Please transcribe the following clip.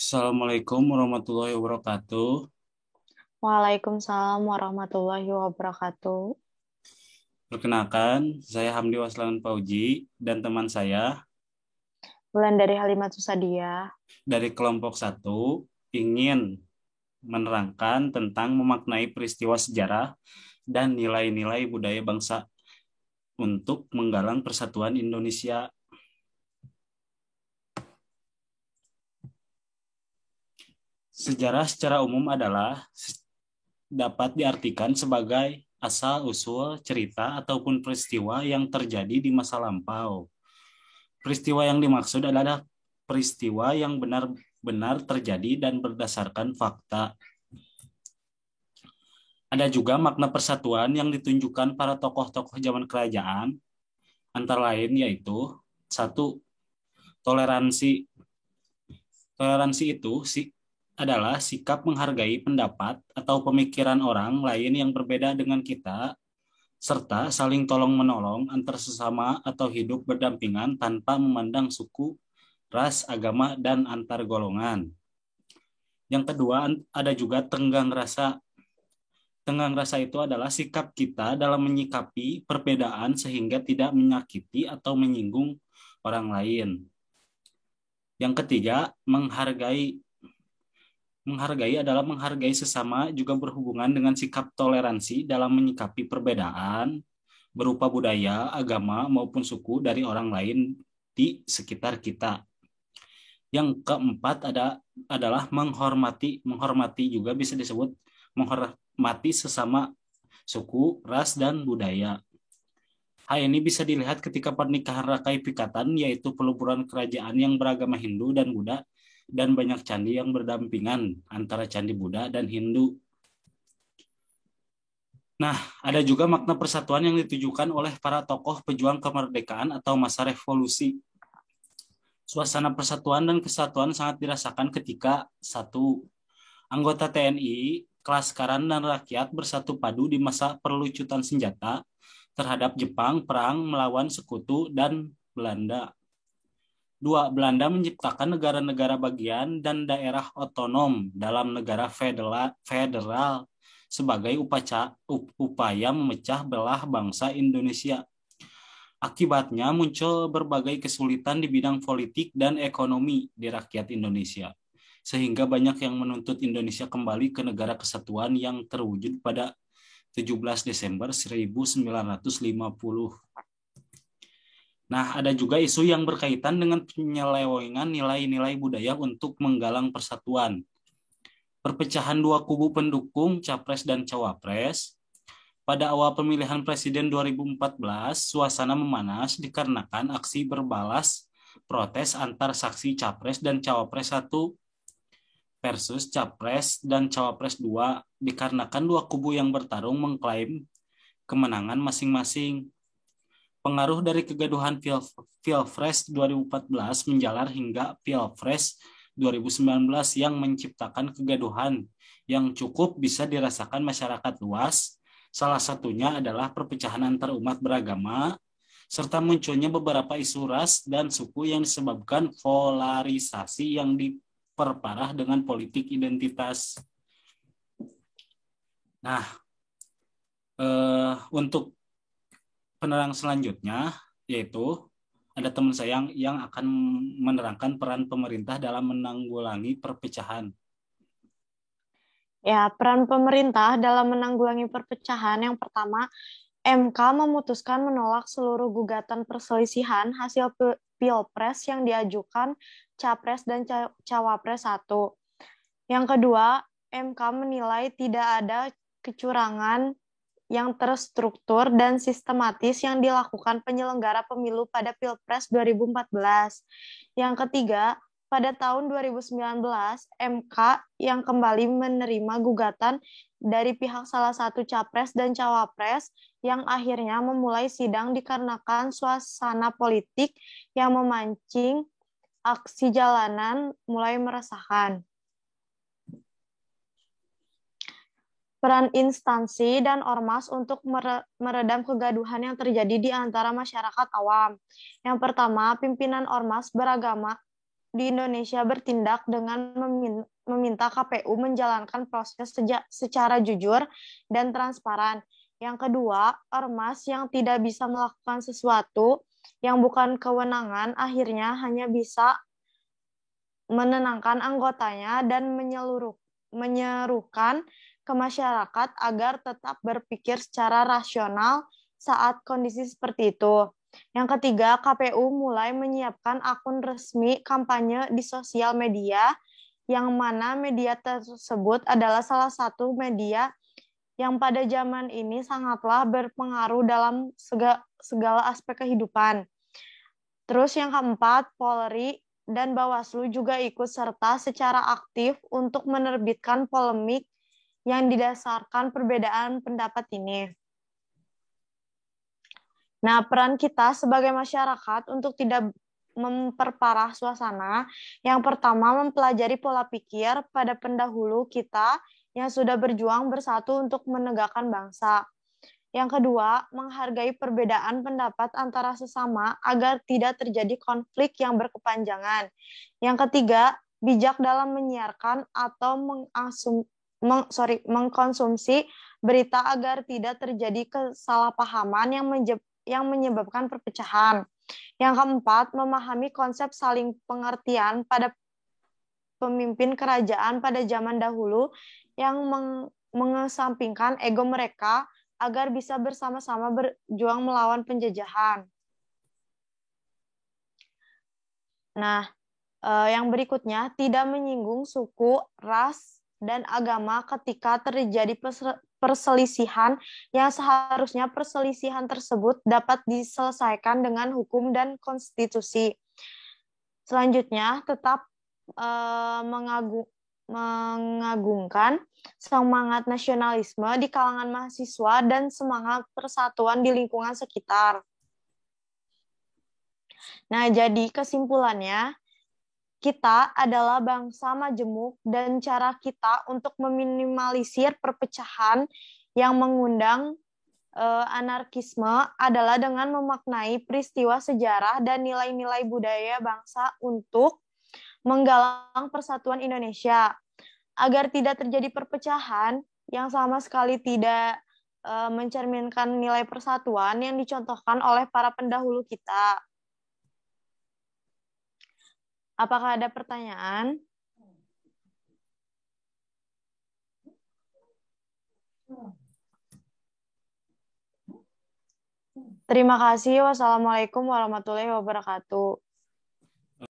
Assalamualaikum warahmatullahi wabarakatuh. Waalaikumsalam warahmatullahi wabarakatuh. Perkenalkan, saya Hamdi Waslan Fauji dan teman saya Bulan dari Halimah Tusadia. dari kelompok satu ingin menerangkan tentang memaknai peristiwa sejarah dan nilai-nilai budaya bangsa untuk menggalang persatuan Indonesia. Sejarah secara umum adalah dapat diartikan sebagai asal-usul cerita ataupun peristiwa yang terjadi di masa lampau. Peristiwa yang dimaksud adalah peristiwa yang benar-benar terjadi dan berdasarkan fakta. Ada juga makna persatuan yang ditunjukkan para tokoh-tokoh zaman kerajaan, antara lain yaitu satu, toleransi. Toleransi itu adalah sikap menghargai pendapat atau pemikiran orang lain yang berbeda dengan kita, serta saling tolong-menolong antar sesama atau hidup berdampingan tanpa memandang suku, ras, agama, dan antar golongan. Yang kedua, ada juga tenggang rasa. Tenggang rasa itu adalah sikap kita dalam menyikapi perbedaan sehingga tidak menyakiti atau menyinggung orang lain. Yang ketiga, menghargai. Menghargai adalah menghargai sesama juga berhubungan dengan sikap toleransi dalam menyikapi perbedaan berupa budaya, agama, maupun suku dari orang lain di sekitar kita. Yang keempat adalah menghormati. Menghormati juga bisa disebut menghormati sesama suku, ras, dan budaya. Hal ini bisa dilihat ketika pernikahan Rakai Pikatan, yaitu peleburan kerajaan yang beragama Hindu dan Buddha, dan banyak candi yang berdampingan antara candi Buddha dan Hindu. Nah, ada juga makna persatuan yang ditujukan oleh para tokoh pejuang kemerdekaan atau masa revolusi. Suasana persatuan dan kesatuan sangat dirasakan ketika satu, anggota TNI, Kelaskaran dan rakyat bersatu padu di masa perlucutan senjata terhadap Jepang perang melawan sekutu dan Belanda. Dua, Belanda menciptakan negara-negara bagian dan daerah otonom dalam negara federal sebagai upaya memecah belah bangsa Indonesia. Akibatnya muncul berbagai kesulitan di bidang politik dan ekonomi di rakyat Indonesia, sehingga banyak yang menuntut Indonesia kembali ke negara kesatuan yang terwujud pada 17 Desember 1950. Nah, ada juga isu yang berkaitan dengan penyelewengan nilai-nilai budaya untuk menggalang persatuan. Perpecahan dua kubu pendukung Capres dan Cawapres. Pada awal pemilihan Presiden 2014, suasana memanas dikarenakan aksi berbalas protes antar saksi Capres dan Cawapres 1 versus Capres dan Cawapres 2 dikarenakan dua kubu yang bertarung mengklaim kemenangan masing-masing. Pengaruh dari kegaduhan Pilpres 2014 menjalar hingga Pilpres 2019 yang menciptakan kegaduhan yang cukup bisa dirasakan masyarakat luas. Salah satunya adalah perpecahan antar umat beragama, serta munculnya beberapa isu ras dan suku yang disebabkan polarisasi yang diperparah dengan politik identitas. Nah, untuk penerang selanjutnya, yaitu ada teman saya yang akan menerangkan peran pemerintah dalam menanggulangi perpecahan. Ya, peran pemerintah dalam menanggulangi perpecahan yang pertama, MK memutuskan menolak seluruh gugatan perselisihan hasil Pilpres yang diajukan Capres dan Cawapres 1. Yang kedua, MK menilai tidak ada kecurangan yang terstruktur dan sistematis yang dilakukan penyelenggara pemilu pada Pilpres 2014. Yang ketiga, pada tahun 2019, MK yang kembali menerima gugatan dari pihak salah satu capres dan cawapres yang akhirnya memulai sidang dikarenakan suasana politik yang memancing aksi jalanan mulai meresahkan. Peran instansi dan ormas untuk meredam kegaduhan yang terjadi di antara masyarakat awam. Yang pertama, pimpinan ormas beragama di Indonesia bertindak dengan meminta KPU menjalankan proses secara jujur dan transparan. Yang kedua, ormas yang tidak bisa melakukan sesuatu yang bukan kewenangan akhirnya hanya bisa menenangkan anggotanya dan menyerukan ke masyarakat agar tetap berpikir secara rasional saat kondisi seperti itu. Yang ketiga, KPU mulai menyiapkan akun resmi kampanye di sosial media, yang mana media tersebut adalah salah satu media yang pada zaman ini sangatlah berpengaruh dalam segala aspek kehidupan. Terus yang keempat, Polri dan Bawaslu juga ikut serta secara aktif untuk menerbitkan polemik yang didasarkan perbedaan pendapat ini. Nah, peran kita sebagai masyarakat untuk tidak memperparah suasana, yang pertama mempelajari pola pikir pada pendahulu kita yang sudah berjuang bersatu untuk menegakkan bangsa. Yang kedua, menghargai perbedaan pendapat antara sesama agar tidak terjadi konflik yang berkepanjangan. Yang ketiga, bijak dalam menyiarkan atau mengkonsumsi berita agar tidak terjadi kesalahpahaman yang menyebabkan perpecahan. Yang keempat, memahami konsep saling pengertian pada pemimpin kerajaan pada zaman dahulu yang mengesampingkan ego mereka agar bisa bersama-sama berjuang melawan penjajahan. Nah, yang berikutnya, tidak menyinggung suku, ras, dan agama ketika terjadi perselisihan yang seharusnya perselisihan tersebut dapat diselesaikan dengan hukum dan konstitusi. Selanjutnya, tetap mengagungkan semangat nasionalisme di kalangan mahasiswa dan semangat persatuan di lingkungan sekitar. Nah, jadi kesimpulannya, kita adalah bangsa majemuk dan cara kita untuk meminimalisir perpecahan yang mengundang anarkisme adalah dengan memaknai peristiwa sejarah dan nilai-nilai budaya bangsa untuk menggalang persatuan Indonesia. Agar tidak terjadi perpecahan yang sama sekali tidak mencerminkan nilai persatuan yang dicontohkan oleh para pendahulu kita. Apakah ada pertanyaan? Terima kasih. Wassalamualaikum warahmatullahi wabarakatuh.